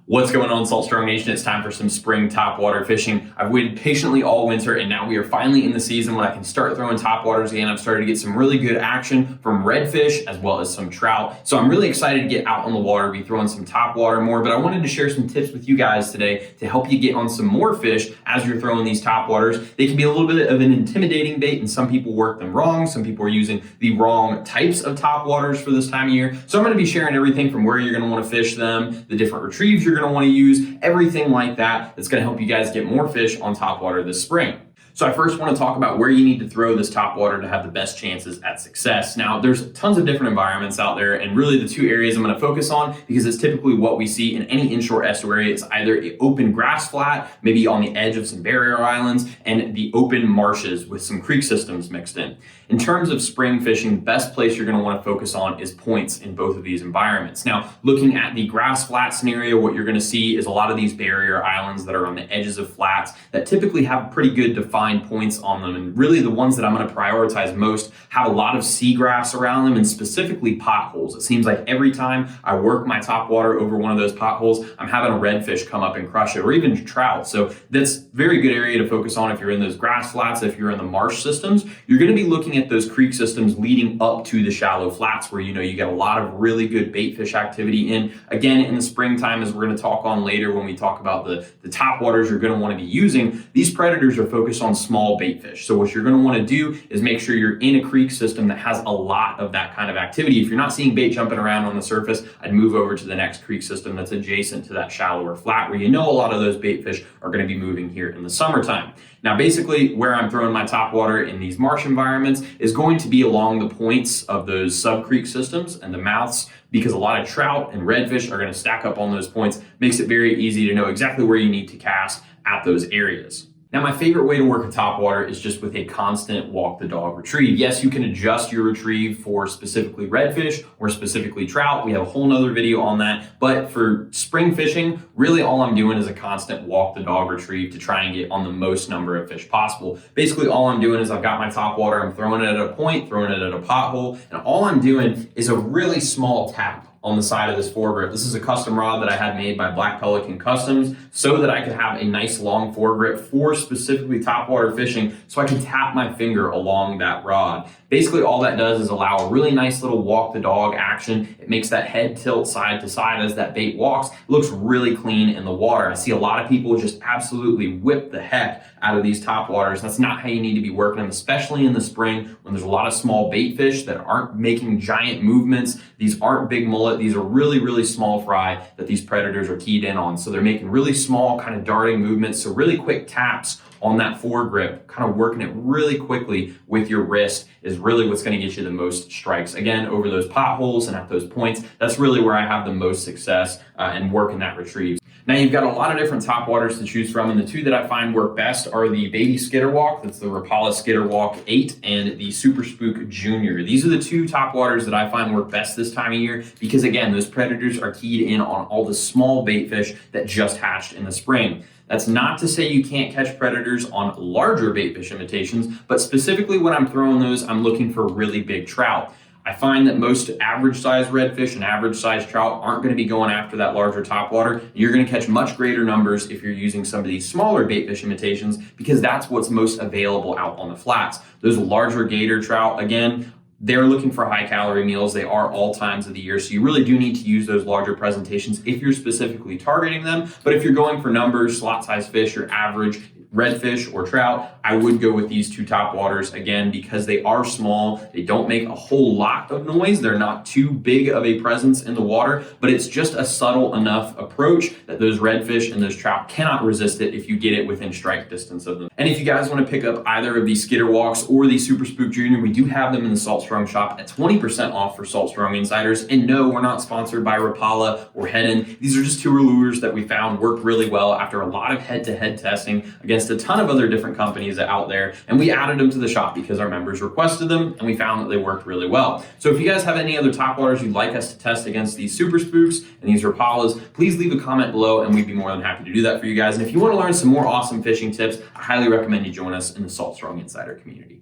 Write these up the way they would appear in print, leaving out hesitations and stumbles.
What's going on, Salt Strong Nation? It's time for some spring topwater fishing. I've waited patiently all winter, and now we are finally in the season when I can start throwing topwaters again. I've started to get some really good action from redfish as well as some trout. So I'm really excited to get out on the water, be throwing some topwater more, but I wanted to share some tips with you guys today to help you get on some more fish as you're throwing these topwaters. They can be a little bit of an intimidating bait, and some people work them wrong. Some people are using the wrong types of topwaters for this time of year. So I'm going to be sharing everything from where you're going to want to fish them, the different retrieves you're going to want to use, everything like that that's going to help you guys get more fish on topwater this spring. So I first want to talk about where you need to throw this topwater to have the best chances at success. Now, there's tons of different environments out there, and really the two areas I'm going to focus on, because it's typically what we see in any inshore estuary. It's either an open grass flat, maybe on the edge of some barrier islands, and the open marshes with some creek systems mixed in. In terms of spring fishing, the best place you're going to want to focus on is points in both of these environments. Now, looking at the grass flat scenario, what you're going to see is a lot of these barrier islands that are on the edges of flats that typically have pretty good defined points on them. And really the ones that I'm going to prioritize most have a lot of seagrass around them, and specifically potholes. It seems like every time I work my topwater over one of those potholes, I'm having a redfish come up and crush it, or even trout. So that's a very good area to focus on if you're in those grass flats. If you're in the marsh systems, you're going to be looking at those creek systems leading up to the shallow flats where you get a lot of really good bait fish activity in. Again, in the springtime, as we're going to talk on later when we talk about the topwaters you're going to want to be using, these predators are focused on small bait fish. So what you're going to want to do is make sure you're in a creek system that has a lot of that kind of activity. If you're not seeing bait jumping around on the surface, I'd move over to the next creek system that's adjacent to that shallower flat where a lot of those bait fish are going to be moving here in the summertime. Now, basically where I'm throwing my topwater in these marsh environments is going to be along the points of those sub-creek systems and the mouths, because a lot of trout and redfish are going to stack up on those points. Makes it very easy to know exactly where you need to cast at those areas. Now, my favorite way to work a topwater is just with a constant walk the dog retrieve. Yes, you can adjust your retrieve for specifically redfish or specifically trout. We have a whole nother video on that. But for spring fishing, really all I'm doing is a constant walk the dog retrieve to try and get on the most number of fish possible. Basically, all I'm doing is I've got my topwater, I'm throwing it at a point, throwing it at a pothole, and all I'm doing is a really small tap on the side of this foregrip. This is a custom rod that I had made by Black Pelican Customs so that I could have a nice long foregrip for specifically topwater fishing, so I can tap my finger along that rod. Basically, all that does is allow a really nice little walk the dog action. It makes that head tilt side to side as that bait walks. It looks really clean in the water. I see a lot of people just absolutely whip the heck out of these topwaters. That's not how you need to be working them, especially in the spring when there's a lot of small bait fish that aren't making giant movements. These aren't big mullet. These are really, really small fry that these predators are keyed in on. So they're making really small kind of darting movements. So really quick taps on that foregrip, kind of working it really quickly with your wrist is really what's going to get you the most strikes. Again, over those potholes and at those points, that's really where I have the most success in working that retrieve. Now, you've got a lot of different topwaters to choose from, and the two that I find work best are the Baby Skitterwalk, that's the Rapala Skitterwalk 8, and the Super Spook Junior. These are the two topwaters that I find work best this time of year because, again, those predators are keyed in on all the small bait fish that just hatched in the spring. That's not to say you can't catch predators on larger bait fish imitations, but specifically when I'm throwing those, I'm looking for really big trout. I find that most average size redfish and average size trout aren't going to be going after that larger topwater. You're going to catch much greater numbers if you're using some of these smaller bait fish imitations, because that's what's most available out on the flats. Those larger gator trout, again, they're looking for high calorie meals. They are all times of the year. So you really do need to use those larger presentations if you're specifically targeting them. But if you're going for numbers, slot size fish, your average redfish or trout, I would go with these two topwaters, again, because they are small. They don't make a whole lot of noise. They're not too big of a presence in the water, but it's just a subtle enough approach that those redfish and those trout cannot resist it if you get it within strike distance of them. And if you guys want to pick up either of these Skitterwalks or the Super Spook Junior, we do have them in the Salt Strong shop at 20% off for Salt Strong insiders. And no, we're not sponsored by Rapala or Heddon. These are just two lures that we found work really well after a lot of head-to-head testing against a ton of other different companies out there, and we added them to the shop because our members requested them, and we found that they worked really well. So if you guys have any other topwaters you'd like us to test against these Super Spooks and these Rapalas, please leave a comment below, and we'd be more than happy to do that for you guys. And if you want to learn some more awesome fishing tips, I highly recommend you join us in the Salt Strong Insider community.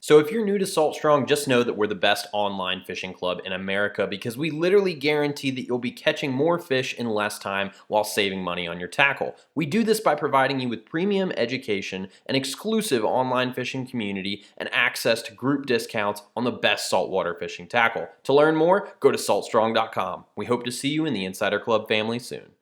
So if you're new to Salt Strong, just know that we're the best online fishing club in America because we literally guarantee that you'll be catching more fish in less time while saving money on your tackle. We do this by providing you with premium education, an exclusive online fishing community, and access to group discounts on the best saltwater fishing tackle. To learn more, go to saltstrong.com. We hope to see you in the Insider Club family soon.